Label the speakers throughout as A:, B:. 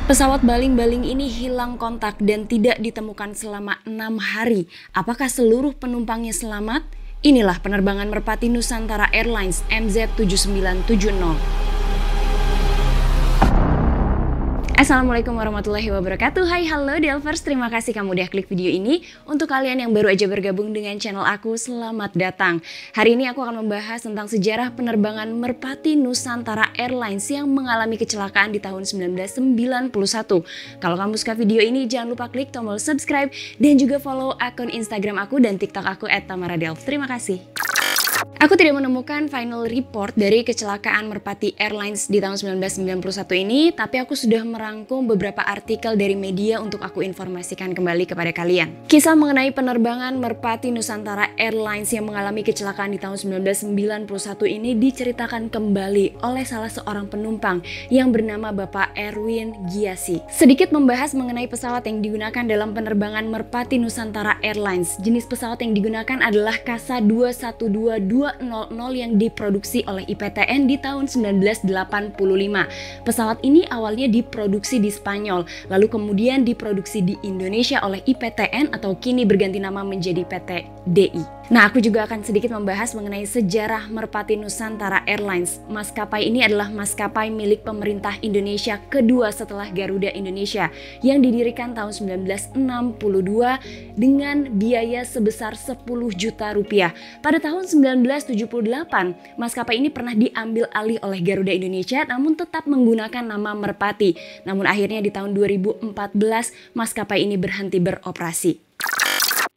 A: Pesawat baling-baling ini hilang kontak dan tidak ditemukan selama 6 hari. Apakah seluruh penumpangnya selamat? Inilah penerbangan merpati Nusantara Airlines MZ7970. Assalamualaikum warahmatullahi wabarakatuh. Hai, halo Delvers, terima kasih kamu udah klik video ini. Untuk kalian yang baru aja bergabung dengan channel aku, selamat datang. Hari ini aku akan membahas tentang sejarah penerbangan merpati Nusantara Airlines yang mengalami kecelakaan di tahun 1991. Kalau kamu suka video ini, jangan lupa klik tombol subscribe dan juga follow akun Instagram aku dan TikTok aku @tamaradelv. Terima kasih. Aku tidak menemukan final report dari kecelakaan Merpati Airlines di tahun 1991 ini, tapi aku sudah merangkum beberapa artikel dari media untuk aku informasikan kembali kepada kalian. Kisah mengenai penerbangan Merpati Nusantara Airlines yang mengalami kecelakaan di tahun 1991 ini diceritakan kembali oleh salah seorang penumpang yang bernama Bapak Erwin Giasi. Sedikit membahas mengenai pesawat yang digunakan dalam penerbangan Merpati Nusantara Airlines. Jenis pesawat yang digunakan adalah KASA 212-200 yang diproduksi oleh IPTN di tahun 1985. Pesawat ini awalnya diproduksi di Spanyol, lalu kemudian diproduksi di Indonesia oleh IPTN atau kini berganti nama menjadi PT DI. Nah, aku juga akan sedikit membahas mengenai sejarah Merpati Nusantara Airlines. Maskapai ini adalah maskapai milik pemerintah Indonesia kedua setelah Garuda Indonesia yang didirikan tahun 1962 dengan biaya sebesar 10 juta rupiah. Pada tahun 1978, maskapai ini pernah diambil alih oleh Garuda Indonesia namun tetap menggunakan nama Merpati. Namun akhirnya di tahun 2014, maskapai ini berhenti beroperasi.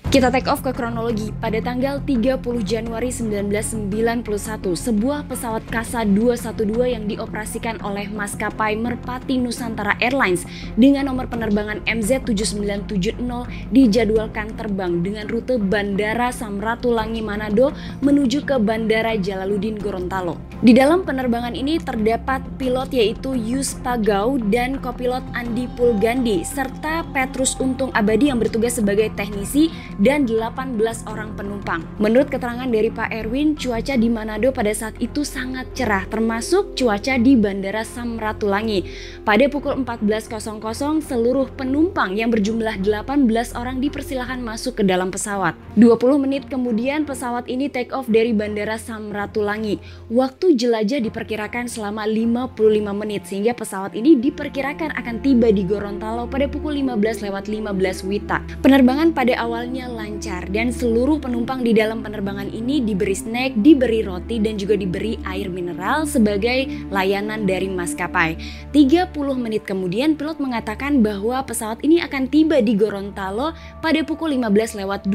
A: Kita take off ke kronologi. Pada tanggal 30 Januari 1991, sebuah pesawat KASA 212 yang dioperasikan oleh maskapai Merpati Nusantara Airlines dengan nomor penerbangan MZ7970 dijadwalkan terbang dengan rute Bandara Samratulangi Manado menuju ke Bandara Jalaluddin Gorontalo. Di dalam penerbangan ini terdapat pilot yaitu Yus Pagau dan kopilot Andi Pulgandi serta Petrus Untung Abadi yang bertugas sebagai teknisi dan 18 orang penumpang. Menurut keterangan dari Pak Erwin, cuaca di Manado pada saat itu sangat cerah, termasuk cuaca di Bandara Samratulangi. Pada pukul 14.00, seluruh penumpang yang berjumlah 18 orang dipersilakan masuk ke dalam pesawat. 20 menit kemudian pesawat ini take off dari Bandara Samratulangi. Waktu jelajah diperkirakan selama 55 menit sehingga pesawat ini diperkirakan akan tiba di Gorontalo pada pukul 15.15 WITA. Penerbangan pada awalnya lancar dan seluruh penumpang di dalam penerbangan ini diberi snack, diberi roti dan juga diberi air mineral sebagai layanan dari maskapai. 30 menit kemudian pilot mengatakan bahwa pesawat ini akan tiba di Gorontalo pada pukul 15.12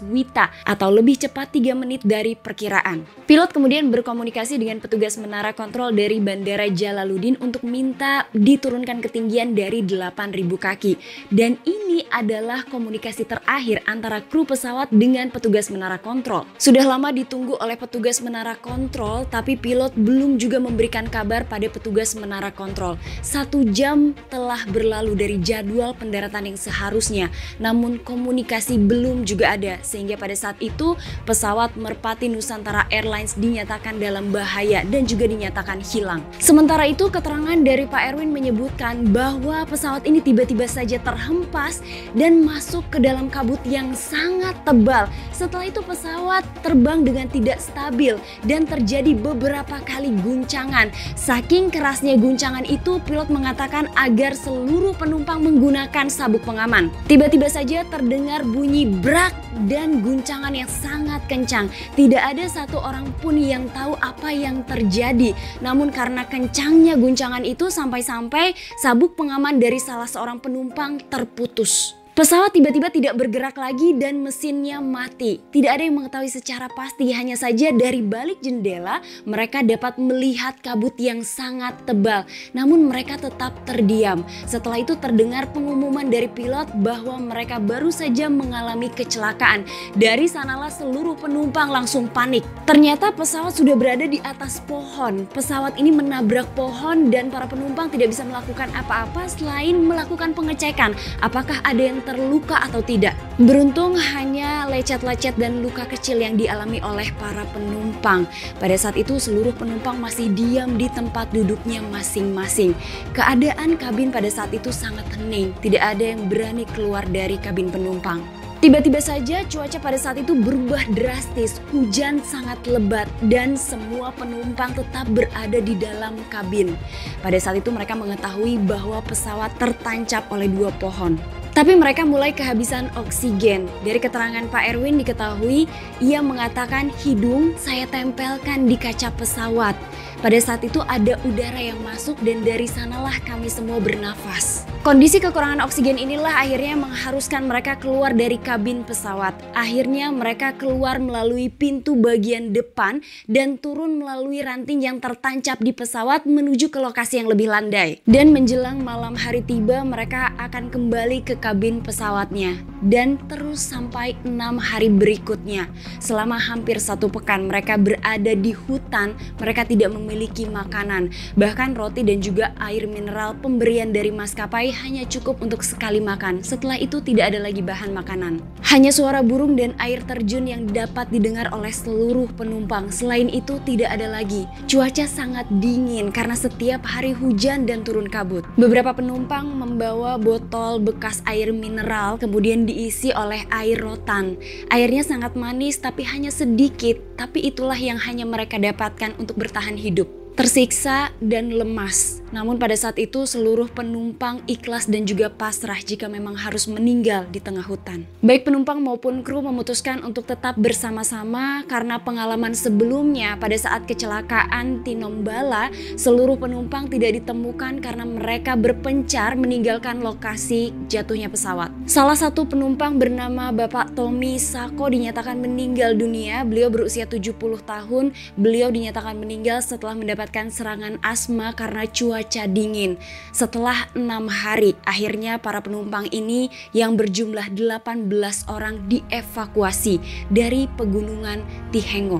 A: WITA atau lebih cepat 3 menit dari perkiraan. Pilot kemudian berkomunikasi dengan petugas menara kontrol dari Bandara Jalaluddin untuk minta diturunkan ketinggian dari 8.000 kaki. Dan ini adalah komunikasi terakhir antara kru pesawat dengan petugas menara kontrol. Sudah lama ditunggu oleh petugas menara kontrol, tapi pilot belum juga memberikan kabar pada petugas menara kontrol. 1 jam telah berlalu dari jadwal pendaratan yang seharusnya, namun komunikasi belum juga ada, sehingga pada saat itu pesawat Merpati Nusantara Airlines dinyatakan dalam bahaya dan juga dinyatakan hilang. Sementara itu, keterangan dari Pak Erwin menyebutkan bahwa pesawat ini tiba-tiba saja terhempas dan masuk ke dalam kabut yang sangat tebal. Setelah itu pesawat terbang dengan tidak stabil dan terjadi beberapa kali guncangan. Saking kerasnya guncangan itu, pilot mengatakan agar seluruh penumpang menggunakan sabuk pengaman. Tiba-tiba saja terdengar bunyi brak dan guncangan yang sangat kencang. Tidak ada satu orang pun yang tahu apa yang terjadi. Namun karena kencangnya guncangan itu sampai-sampai sabuk pengaman dari salah seorang penumpang terputus. Pesawat tiba-tiba tidak bergerak lagi dan mesinnya mati. Tidak ada yang mengetahui secara pasti, hanya saja dari balik jendela mereka dapat melihat kabut yang sangat tebal. Namun mereka tetap terdiam. Setelah itu terdengar pengumuman dari pilot bahwa mereka baru saja mengalami kecelakaan. Dari sanalah seluruh penumpang langsung panik. Ternyata pesawat sudah berada di atas pohon. Pesawat ini menabrak pohon dan para penumpang tidak bisa melakukan apa-apa selain melakukan pengecekan apakah ada yang terluka atau tidak. Beruntung hanya lecet-lecet dan luka kecil yang dialami oleh para penumpang. Pada saat itu seluruh penumpang masih diam di tempat duduknya masing-masing. Keadaan kabin pada saat itu sangat hening, tidak ada yang berani keluar dari kabin penumpang. Tiba-tiba saja cuaca pada saat itu berubah drastis, hujan sangat lebat dan semua penumpang tetap berada di dalam kabin. Pada saat itu mereka mengetahui bahwa pesawat tertancap oleh 2 pohon. Tapi mereka mulai kehabisan oksigen. Dari keterangan Pak Erwin diketahui ia mengatakan hidung saya tempelkan di kaca pesawat. Pada saat itu ada udara yang masuk dan dari sanalah kami semua bernafas. Kondisi kekurangan oksigen inilah akhirnya mengharuskan mereka keluar dari kabin pesawat. Akhirnya mereka keluar melalui pintu bagian depan dan turun melalui ranting yang tertancap di pesawat menuju ke lokasi yang lebih landai. Dan menjelang malam hari tiba mereka akan kembali ke kabin pesawatnya. Dan terus sampai 6 hari berikutnya. Selama hampir 1 pekan mereka berada di hutan, mereka tidak memiliki makanan. Bahkan roti dan juga air mineral pemberian dari maskapai hanya cukup untuk sekali makan. Setelah itu tidak ada lagi bahan makanan. Hanya suara burung dan air terjun yang dapat didengar oleh seluruh penumpang. Selain itu tidak ada lagi. Cuaca sangat dingin karena setiap hari hujan dan turun kabut. Beberapa penumpang membawa botol bekas air mineral kemudian diisi oleh air rotan. Airnya sangat manis tapi hanya sedikit, tapi itulah yang hanya mereka dapatkan untuk bertahan hidup. Tersiksa dan lemas. Namun pada saat itu seluruh penumpang ikhlas dan juga pasrah jika memang harus meninggal di tengah hutan. Baik penumpang maupun kru memutuskan untuk tetap bersama-sama karena pengalaman sebelumnya pada saat kecelakaan Tinombala, seluruh penumpang tidak ditemukan karena mereka berpencar meninggalkan lokasi jatuhnya pesawat. Salah satu penumpang bernama Bapak Tommy Sako dinyatakan meninggal dunia. Beliau berusia 70 tahun. Beliau dinyatakan meninggal setelah mendapatkan serangan asma karena cuaca dingin. Setelah 6 hari, akhirnya para penumpang ini yang berjumlah 18 orang dievakuasi dari pegunungan Tihengo.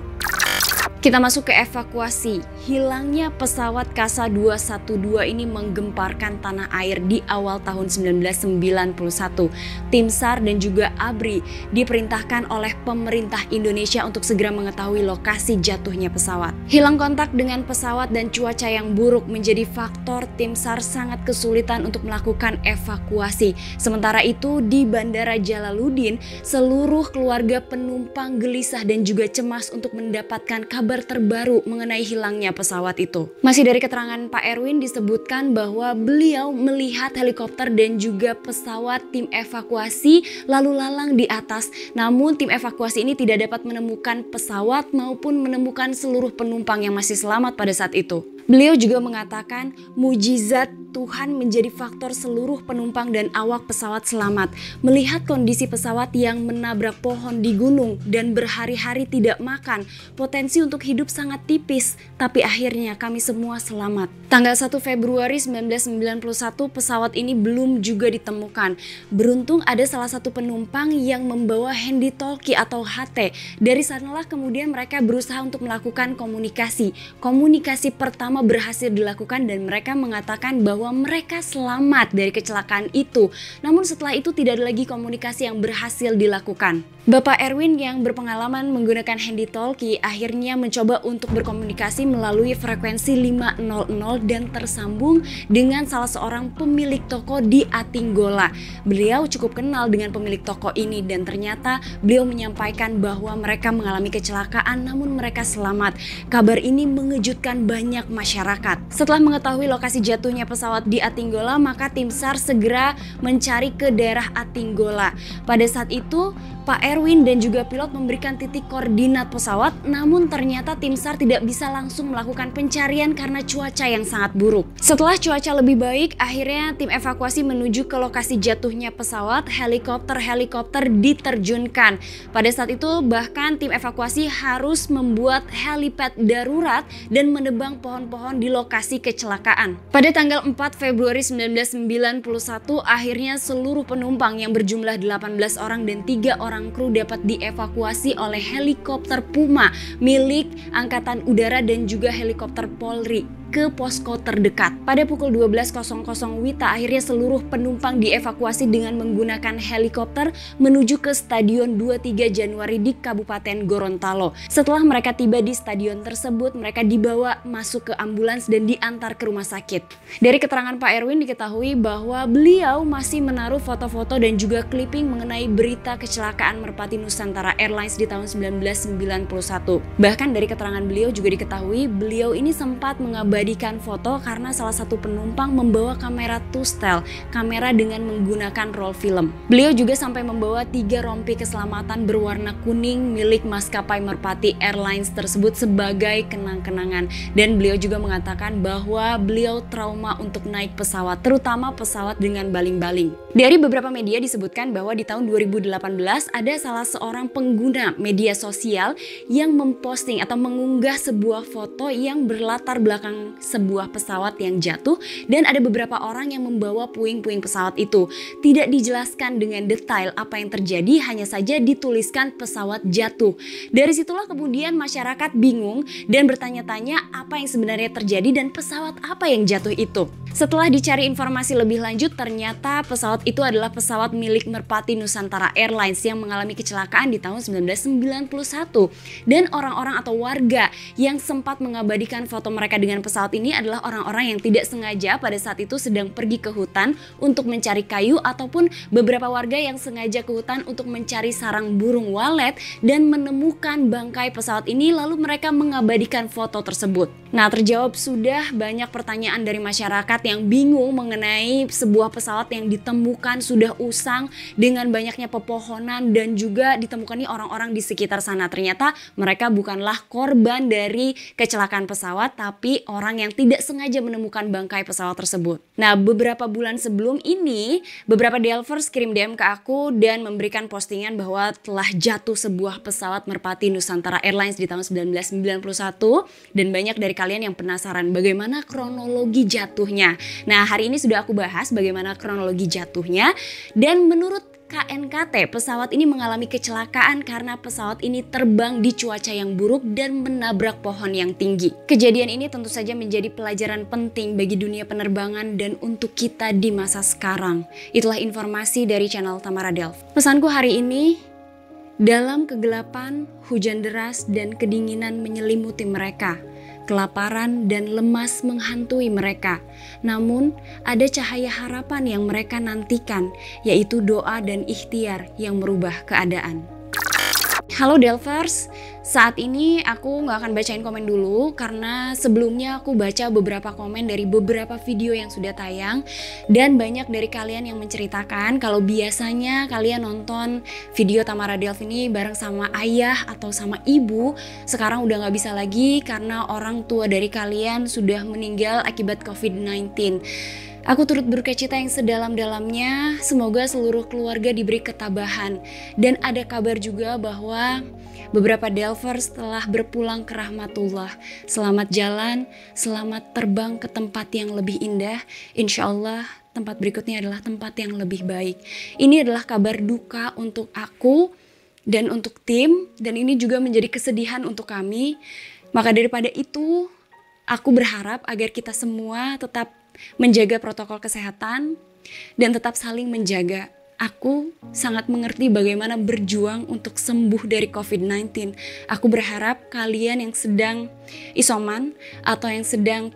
A: Kita masuk ke evakuasi. Hilangnya pesawat Kasa 212 ini menggemparkan tanah air di awal tahun 1991. Tim SAR dan juga ABRI diperintahkan oleh pemerintah Indonesia untuk segera mengetahui lokasi jatuhnya pesawat. Hilang kontak dengan pesawat dan cuaca yang buruk menjadi faktor tim SAR sangat kesulitan untuk melakukan evakuasi. Sementara itu di Bandara Jalaluddin, seluruh keluarga penumpang gelisah dan juga cemas untuk mendapatkan kabar terbaru mengenai hilangnya pesawat itu. Masih dari keterangan Pak Erwin disebutkan bahwa beliau melihat helikopter dan juga pesawat tim evakuasi lalu lalang di atas. Namun tim evakuasi ini tidak dapat menemukan pesawat maupun menemukan seluruh penumpang yang masih selamat pada saat itu. Beliau juga mengatakan mujizat Tuhan menjadi faktor seluruh penumpang dan awak pesawat selamat. Melihat kondisi pesawat yang menabrak pohon di gunung dan berhari-hari tidak makan, potensi untuk hidup sangat tipis, tapi akhirnya kami semua selamat. Tanggal 1 Februari 1991 pesawat ini belum juga ditemukan. Beruntung ada salah satu penumpang yang membawa handy-talkie atau HT. Dari sanalah kemudian mereka berusaha untuk melakukan komunikasi. Komunikasi pertama berhasil dilakukan dan mereka mengatakan bahwa mereka selamat dari kecelakaan itu. Namun setelah itu tidak ada lagi komunikasi yang berhasil dilakukan. Bapak Erwin yang berpengalaman menggunakan handy-talkie akhirnya mencoba untuk berkomunikasi melalui frekuensi 500 dan tersambung dengan salah seorang pemilik toko di Atinggola. Beliau cukup kenal dengan pemilik toko ini dan ternyata beliau menyampaikan bahwa mereka mengalami kecelakaan namun mereka selamat. Kabar ini mengejutkan banyak masyarakat. Setelah mengetahui lokasi jatuhnya pesawat di Atinggola, maka tim SAR segera mencari ke daerah Atinggola. Pada saat itu Pak Erwin dan juga pilot memberikan titik koordinat pesawat, namun ternyata tim SAR tidak bisa langsung melakukan pencarian karena cuaca yang sangat buruk. Setelah cuaca lebih baik, akhirnya tim evakuasi menuju ke lokasi jatuhnya pesawat. Helikopter diterjunkan. Pada saat itu bahkan tim evakuasi harus membuat helipad darurat dan menebang pohon-pohon di lokasi kecelakaan. Pada tanggal 4 Februari 1991, akhirnya seluruh penumpang yang berjumlah 18 orang dan 3 orang kru dapat dievakuasi oleh helikopter Puma milik Angkatan Udara dan juga helikopter Polri. ke posko terdekat. Pada pukul 12.00 WITA akhirnya seluruh penumpang dievakuasi dengan menggunakan helikopter menuju ke Stadion 23 Januari di Kabupaten Gorontalo. Setelah mereka tiba di stadion tersebut, mereka dibawa masuk ke ambulans dan diantar ke rumah sakit. Dari keterangan Pak Erwin diketahui bahwa beliau masih menaruh foto-foto dan juga clipping mengenai berita kecelakaan Merpati Nusantara Airlines di tahun 1991. Bahkan dari keterangan beliau juga diketahui beliau ini sempat mengabadikan foto karena salah satu penumpang membawa kamera two-style, kamera dengan menggunakan roll film. Beliau juga sampai membawa 3 rompi keselamatan berwarna kuning milik maskapai Merpati Airlines tersebut sebagai kenang-kenangan. Dan beliau juga mengatakan bahwa beliau trauma untuk naik pesawat, terutama pesawat dengan baling-baling. Dari beberapa media disebutkan bahwa di tahun 2018 ada salah seorang pengguna media sosial yang memposting atau mengunggah sebuah foto yang berlatar belakang sebuah pesawat yang jatuh dan ada beberapa orang yang membawa puing-puing pesawat itu. Tidak dijelaskan dengan detail apa yang terjadi, hanya saja dituliskan pesawat jatuh. Dari situlah kemudian masyarakat bingung dan bertanya-tanya apa yang sebenarnya terjadi dan pesawat apa yang jatuh itu. Setelah dicari informasi lebih lanjut, ternyata pesawat itu adalah pesawat milik Merpati Nusantara Airlines yang mengalami kecelakaan di tahun 1991. Dan orang-orang atau warga yang sempat mengabadikan foto mereka dengan pesawat ini adalah orang-orang yang tidak sengaja pada saat itu sedang pergi ke hutan untuk mencari kayu ataupun beberapa warga yang sengaja ke hutan untuk mencari sarang burung walet dan menemukan bangkai pesawat ini lalu mereka mengabadikan foto tersebut. Nah, terjawab sudah banyak pertanyaan dari masyarakat yang bingung mengenai sebuah pesawat yang ditemukan sudah usang dengan banyaknya pepohonan dan juga ditemukan nih orang-orang di sekitar sana. Ternyata mereka bukanlah korban dari kecelakaan pesawat tapi orang yang tidak sengaja menemukan bangkai pesawat tersebut. Nah, beberapa bulan sebelum ini beberapa Delvers kirim DM ke aku dan memberikan postingan bahwa telah jatuh sebuah pesawat Merpati Nusantara Airlines di tahun 1991 dan banyak dari kalian yang penasaran bagaimana kronologi jatuhnya. Nah, hari ini sudah aku bahas bagaimana kronologi jatuhnya dan menurut KNKT, pesawat ini mengalami kecelakaan karena pesawat ini terbang di cuaca yang buruk dan menabrak pohon yang tinggi. Kejadian ini tentu saja menjadi pelajaran penting bagi dunia penerbangan dan untuk kita di masa sekarang. Itulah informasi dari channel Tamara Delv. Pesanku hari ini, dalam kegelapan, hujan deras dan kedinginan menyelimuti mereka. Kelaparan dan lemas menghantui mereka. Namun, ada cahaya harapan yang mereka nantikan, yaitu doa dan ikhtiar yang merubah keadaan. Halo Delvers, saat ini aku nggak akan bacain komen dulu karena sebelumnya aku baca beberapa komen dari beberapa video yang sudah tayang dan banyak dari kalian yang menceritakan kalau biasanya kalian nonton video Tamara Delv ini bareng sama ayah atau sama ibu, sekarang udah nggak bisa lagi karena orang tua dari kalian sudah meninggal akibat COVID-19. Aku turut berduka yang sedalam-dalamnya, semoga seluruh keluarga diberi ketabahan. Dan ada kabar juga bahwa beberapa Delvers telah berpulang ke rahmatullah. Selamat jalan, selamat terbang ke tempat yang lebih indah. Insya Allah tempat berikutnya adalah tempat yang lebih baik. Ini adalah kabar duka untuk aku dan untuk tim, dan ini juga menjadi kesedihan untuk kami. Maka daripada itu, aku berharap agar kita semua tetap menjaga protokol kesehatan dan tetap saling menjaga. Aku sangat mengerti bagaimana berjuang untuk sembuh dari COVID-19. Aku berharap kalian yang sedang isoman atau yang sedang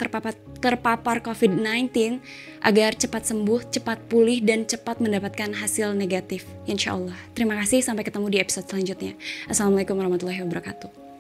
A: terpapar COVID-19 agar cepat sembuh, cepat pulih, dan cepat mendapatkan hasil negatif. Insya Allah. Terima kasih, sampai ketemu di episode selanjutnya. Assalamualaikum warahmatullahi wabarakatuh.